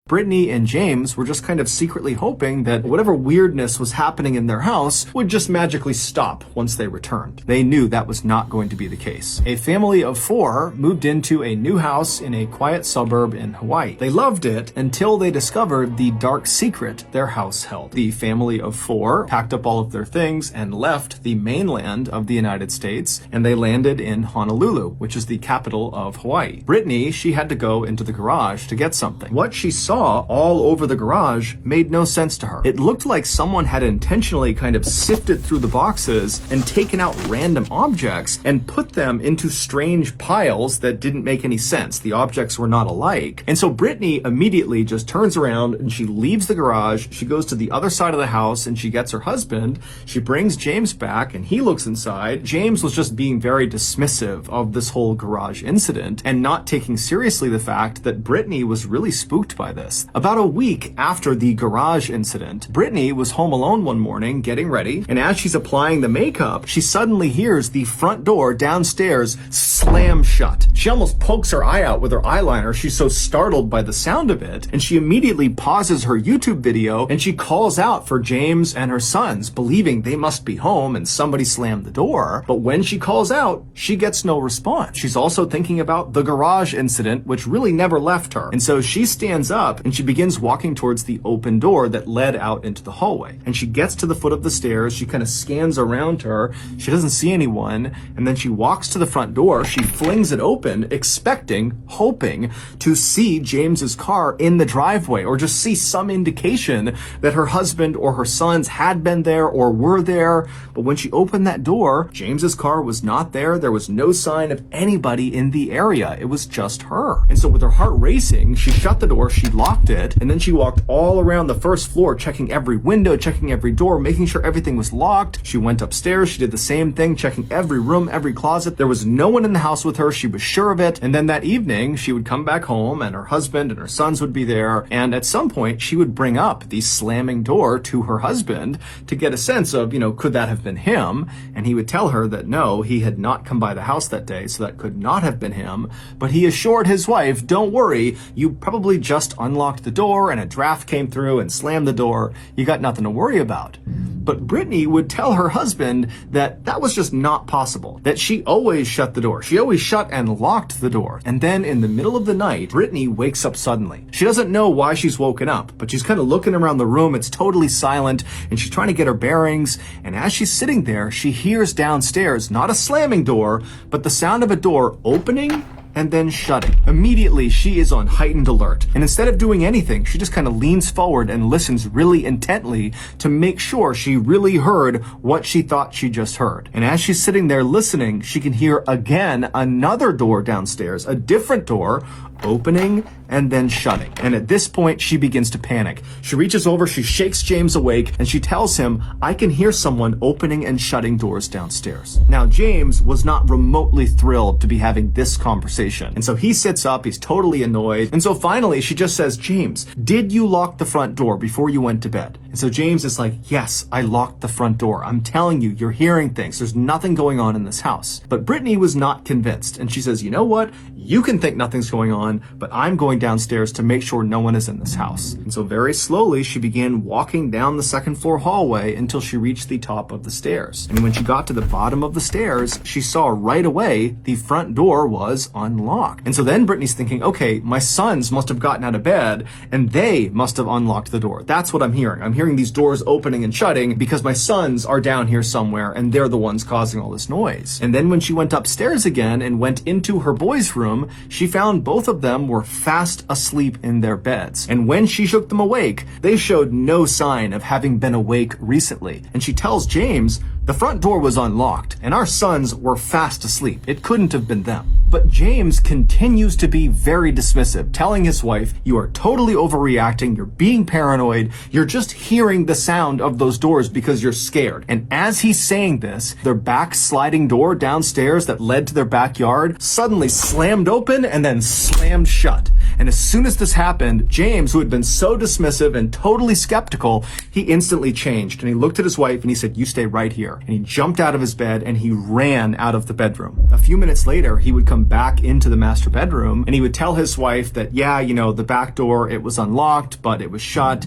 Brittany and James were just kind of secretly hoping that whatever weirdness was happening in their house would just magically stop once they returned. They knew that was not going to be the case. A family of 4 moved into a new house in a quiet suburb in Hawaii. They loved it until they discovered the dark secret their house held. The family of 4 packed up all of their things and left the mainland of the United States, and they landed in Honolulu, which is the capital of Hawaii. Brittany, she had to go into the garage to get something. What she saw all over the garage made no sense to her. It looked like someone had intentionally kind of sifted through the boxes and taken out random objects and put them into strange piles that didn't make any sense. The objects were not alike. And so Brittany immediately just turns around and she leaves the garage. She goes to the other side of the house and she gets her husband. She brings James back and he looks inside. James was just being very dismissive of this whole garage incident and not taking seriously the fact that Brittany was really spooked by this. About a week after the garage incident, Brittany was home alone one morning getting ready, and as she's applying the makeup, she suddenly hears the front door downstairs slam shut. She almost pokes her eye out with her eyeliner. She's so startled by the sound of it, and she immediately pauses her YouTube video and she calls out for James and her sons, believing they must be home and somebody slammed the door. But when she calls out, she gets no response. She's also thinking about the garage incident, which really never left her. And so she stands up and she begins walking towards the open door that led out into the hallway. And she gets to the foot of the stairs. She kind of scans around her. She doesn't see anyone. And then she walks to the front door. She flings it open, expecting, hoping to see James's car in the driveway or just see some indication that her husband or her sons had been there or were there. But when she opened that door, James's car was not there. There was no sign of anybody in the area. It was just her. And so with her heart racing, she shut the door. She locked it, and then she walked all around the first floor, checking every window, checking every door, making sure everything was locked. She went upstairs. She did the same thing, checking every room, every closet. There was no one in the house with her. She was sure of it. And then that evening, she would come back home, and her husband and her sons would be there. And at some point, she would bring up the slamming door to her husband to get a sense of, could that have been him? And he would tell her that no, he had not come by the house that day, so that could not have been him. But he assured his wife, don't worry, you probably just unlocked the door and a draft came through and slammed the door. You got nothing to worry about. But Brittany would tell her husband that that was just not possible, that she always shut the door. She always shut and locked the door. And then in the middle of the night, Brittany wakes up suddenly. She doesn't know why she's woken up, but she's kind of looking around the room. It's totally silent and she's trying to get her bearings. And as she's sitting there, she hears downstairs, not a slamming door, but the sound of a door opening and then shutting. Immediately, she is on heightened alert. And instead of doing anything, she just kind of leans forward and listens really intently to make sure she really heard what she thought she just heard. And as she's sitting there listening, she can hear again another door downstairs, a different door, opening and then shutting. And at this point, she begins to panic. She reaches over, she shakes James awake, and she tells him, I can hear someone opening and shutting doors downstairs. Now, James was not remotely thrilled to be having this conversation. And so he sits up, he's totally annoyed. And so finally, she just says, James, did you lock the front door before you went to bed? And so James is like, yes, I locked the front door. I'm telling you, you're hearing things. There's nothing going on in this house. But Brittany was not convinced. And she says, you know what? You can think nothing's going on, but I'm going downstairs to make sure no one is in this house. And so very slowly, she began walking down the second floor hallway until she reached the top of the stairs. And when she got to the bottom of the stairs, she saw right away the front door was unlocked. And so then Brittany's thinking, okay, my sons must have gotten out of bed and they must have unlocked the door. That's what I'm hearing. I'm hearing these doors opening and shutting because my sons are down here somewhere and they're the ones causing all this noise. And then when she went upstairs again and went into her boys' room, she found both of them were fast asleep in their beds. And when she shook them awake, they showed no sign of having been awake recently. And she tells James, the front door was unlocked and our sons were fast asleep. It couldn't have been them. But James continues to be very dismissive, telling his wife, you are totally overreacting, you're being paranoid, you're just hearing the sound of those doors because you're scared. And as he's saying this, their back sliding door downstairs that led to their backyard suddenly slammed open and then slammed shut. And as soon as this happened, James, who had been so dismissive and totally skeptical, he instantly changed. And he looked at his wife and he said, you stay right here. figure. And he jumped out of his bed and he ran out of the bedroom. A few minutes later, he would come back into the master bedroom and he would tell his wife that, yeah, the back door, it was unlocked, but it was shut.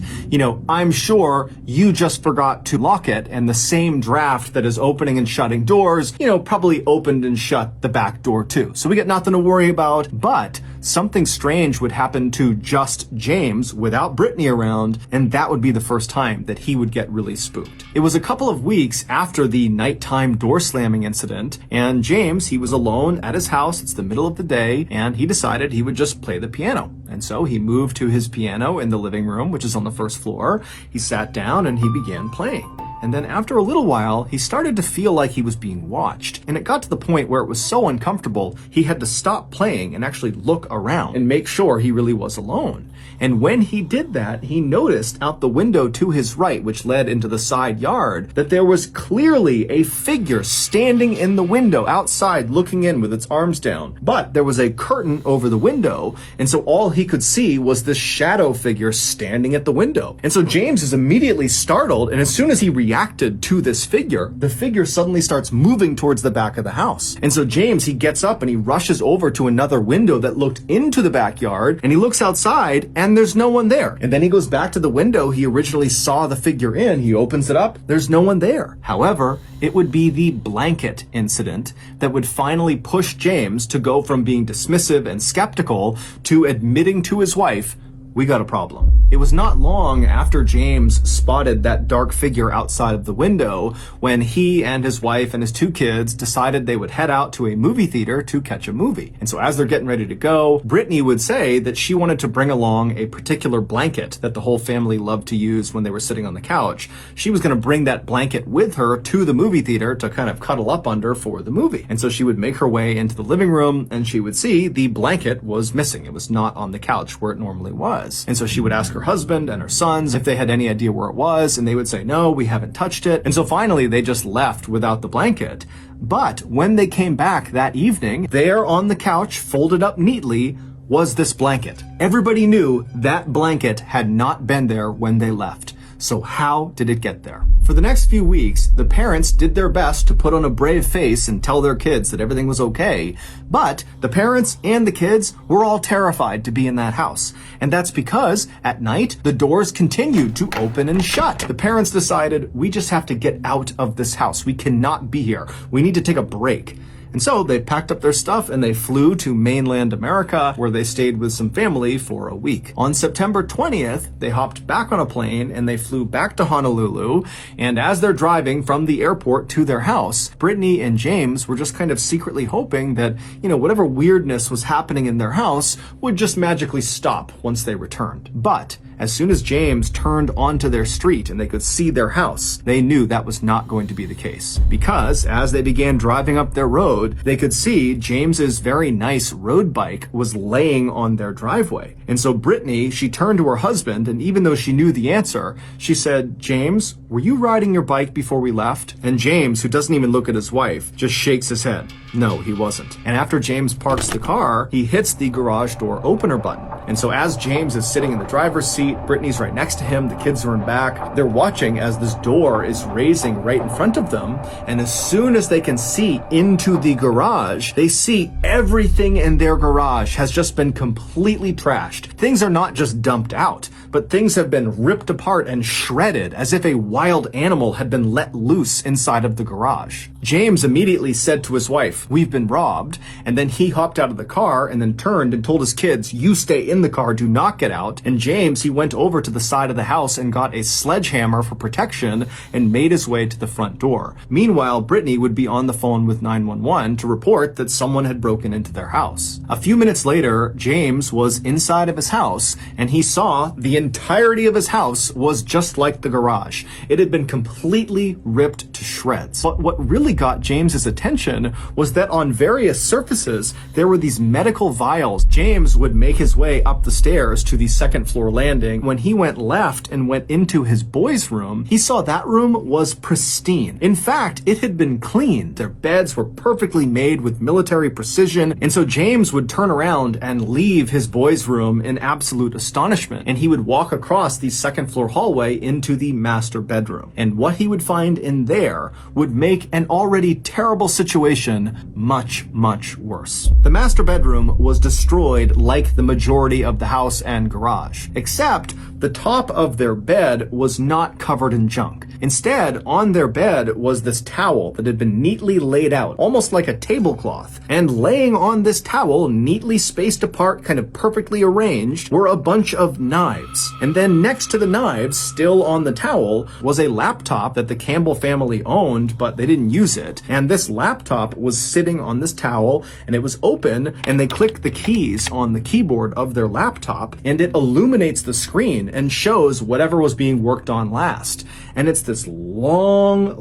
I'm sure you just forgot to lock it, and the same draft that is opening and shutting doors, probably opened and shut the back door too. So we got nothing to worry about. But something strange would happen to just James without Brittany around, and that would be the first time that he would get really spooked. It was a couple of weeks after the nighttime door slamming incident, and James, he was alone at his house. It's the middle of the day, and he decided he would just play the piano. And so he moved to his piano in the living room, which is on the first floor. He sat down and he began playing. And then after a little while, he started to feel like he was being watched. And it got to the point where it was so uncomfortable, he had to stop playing and actually look around and make sure he really was alone. And when he did that, he noticed out the window to his right, which led into the side yard, that there was clearly a figure standing in the window outside looking in with its arms down. But there was a curtain over the window, and so all he could see was this shadow figure standing at the window. And so James is immediately startled, and as soon as he reacted to this figure, the figure suddenly starts moving towards the back of the house. And so James, he gets up and he rushes over to another window that looked into the backyard, and he looks outside and there's no one there. And then he goes back to the window he originally saw the figure in. He opens it up. There's no one there. However, it would be the blanket incident that would finally push James to go from being dismissive and skeptical to admitting to his wife, we got a problem. It was not long after James spotted that dark figure outside of the window when he and his wife and his two kids decided they would head out to a movie theater to catch a movie. And so as they're getting ready to go, Brittany would say that she wanted to bring along a particular blanket that the whole family loved to use when they were sitting on the couch. She was going to bring that blanket with her to the movie theater to kind of cuddle up under for the movie. And so she would make her way into the living room and she would see the blanket was missing. It was not on the couch where it normally was. And so she would ask her husband and her sons if they had any idea where it was, and they would say, no, we haven't touched it. And so finally they just left without the blanket. But when they came back that evening, there on the couch, folded up neatly, was this blanket. Everybody knew that blanket had not been there when they left. So how did it get there? For the next few weeks, the parents did their best to put on a brave face and tell their kids that everything was okay. But the parents and the kids were all terrified to be in that house. And that's because at night, the doors continued to open and shut. The parents decided, we just have to get out of this house. We cannot be here. We need to take a break. And so they packed up their stuff and they flew to mainland America, where they stayed with some family for a week. On September 20th, they hopped back on a plane and they flew back to Honolulu. And as they're driving from the airport to their house, Brittany and James were just kind of secretly hoping that, whatever weirdness was happening in their house would just magically stop once they returned. But as soon as James turned onto their street and they could see their house, they knew that was not going to be the case. Because as they began driving up their road, they could see James's very nice road bike was laying on their driveway. And so Brittany, she turned to her husband, and even though she knew the answer, she said, James, were you riding your bike before we left? And James, who doesn't even look at his wife, just shakes his head. No, he wasn't. And after James parks the car, he hits the garage door opener button. And so as James is sitting in the driver's seat, Brittany's right next to him, the kids are in back, they're watching as this door is raising right in front of them. And as soon as they can see into the garage, they see everything in their garage has just been completely trashed. Things are not just dumped out, but things have been ripped apart and shredded as if a wild animal had been let loose inside of the garage. James immediately said to his wife, we've been robbed. And then he hopped out of the car and then turned and told his kids, you stay in the car, do not get out. And James, he went over to the side of the house and got a sledgehammer for protection and made his way to the front door. Meanwhile, Brittany would be on the phone with 911 to report that someone had broken into their house. A few minutes later, James was inside of his house and he saw the entirety of his house was just like the garage. It had been completely ripped to shreds. But what really really got James's attention was that on various surfaces, there were these medical vials. James would make his way up the stairs to the second floor landing. When he went left and went into his boys' room, he saw that room was pristine. In fact, it had been cleaned. Their beds were perfectly made with military precision, and so James would turn around and leave his boys' room in absolute astonishment, and he would walk across the second floor hallway into the master bedroom. And what he would find in there would make an already terrible situation much, much worse. The master bedroom was destroyed like the majority of the house and garage, except the top of their bed was not covered in junk. Instead, on their bed was this towel that had been neatly laid out, almost like a tablecloth. And laying on this towel, neatly spaced apart, kind of perfectly arranged, were a bunch of knives. And then next to the knives, still on the towel, was a laptop that the Campbell family owned, but they didn't use it. And this laptop was sitting on this towel, and it was open, and they clicked the keys on the keyboard of their laptop, and it illuminates the screen and shows whatever was being worked on last. And it's this long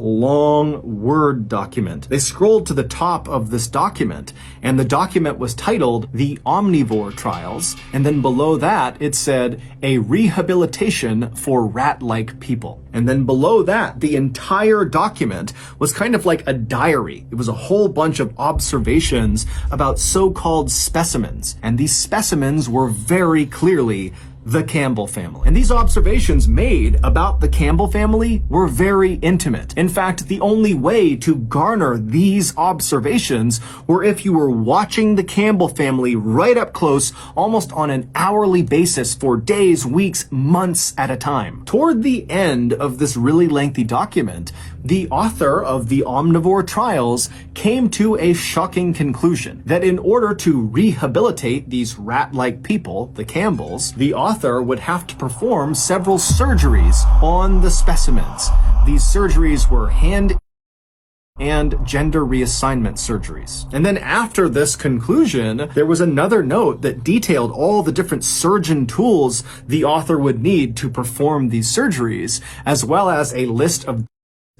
Word document. They scrolled to the top of this document, and the document was titled The Omnivore Trials, and then below that it said, A Rehabilitation for Rat-like People. And then below that, the entire document was kind of like a diary. It was a whole bunch of observations about so-called specimens, and these specimens were very clearly the Campbell family. And these observations made about the Campbell family were very intimate. In fact, the only way to garner these observations were if you were watching the Campbell family right up close, almost on an hourly basis for days, weeks, months at a time. Toward the end of this really lengthy document, the author of the Omnivore Trials came to a shocking conclusion that in order to rehabilitate these rat-like people, the Campbells, the author would have to perform several surgeries on the specimens. These surgeries were hand and gender reassignment surgeries. And then after this conclusion, there was another note that detailed all the different surgeon tools the author would need to perform these surgeries, as well as a list of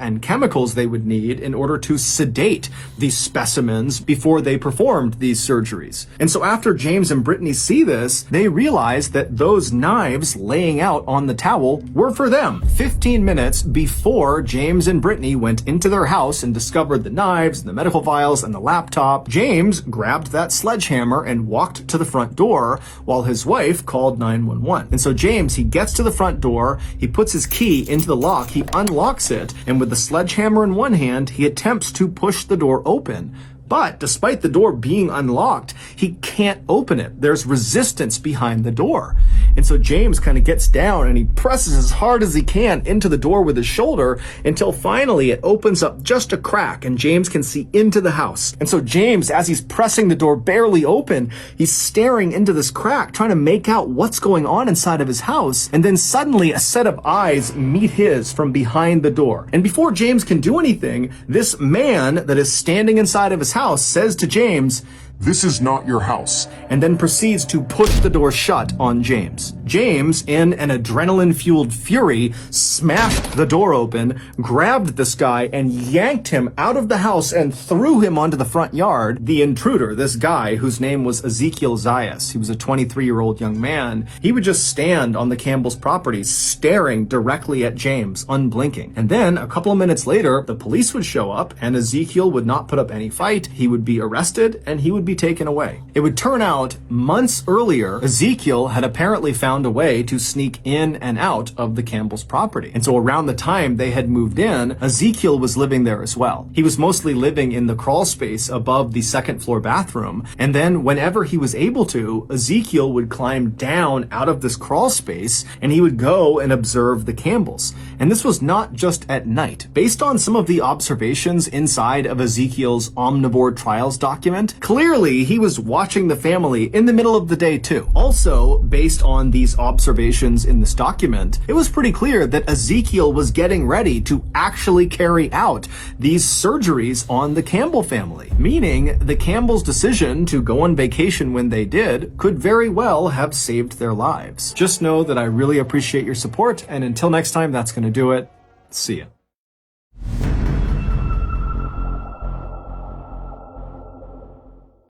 and chemicals they would need in order to sedate these specimens before they performed these surgeries. And so after James and Brittany see this, they realize that those knives laying out on the towel were for them. 15 minutes before James and Brittany went into their house and discovered the knives, the medical vials, and the laptop, James grabbed that sledgehammer and walked to the front door while his wife called 911. And so James, he gets to the front door, he puts his key into the lock, he unlocks it, and with the sledgehammer in one hand, he attempts to push the door open. But despite the door being unlocked, he can't open it. There's resistance behind the door. And so James kind of gets down and he presses as hard as he can into the door with his shoulder until finally it opens up just a crack and James can see into the house. And so James, as he's pressing the door barely open, he's staring into this crack, trying to make out what's going on inside of his house. And then suddenly a set of eyes meet his from behind the door. And before James can do anything, this man that is standing inside of his house says to James, "This is not your house," and then proceeds to push the door shut on James. James, in an adrenaline-fueled fury, smashed the door open, grabbed this guy, and yanked him out of the house and threw him onto the front yard. The intruder, this guy, whose name was Ezekiel Zayas, he was a 23-year-old young man, he would just stand on the Campbell's property, staring directly at James, unblinking. And then, a couple of minutes later, the police would show up, and Ezekiel would not put up any fight. He would be arrested, and he would be taken away. It would turn out months earlier, Ezekiel had apparently found a way to sneak in and out of the Campbell's property. And so around the time they had moved in, Ezekiel was living there as well. He was mostly living in the crawl space above the second floor bathroom. And then whenever he was able to, Ezekiel would climb down out of this crawl space and he would go and observe the Campbells. And this was not just at night. Based on some of the observations inside of Ezekiel's Omnivore Trials document, clearly he was watching the family in the middle of the day too. Also, based on these observations in this document, it was pretty clear that Ezekiel was getting ready to actually carry out these surgeries on the Campbell family, meaning the Campbells' decision to go on vacation when they did could very well have saved their lives. Just know that I really appreciate your support, and until next time, that's going to do it. See ya.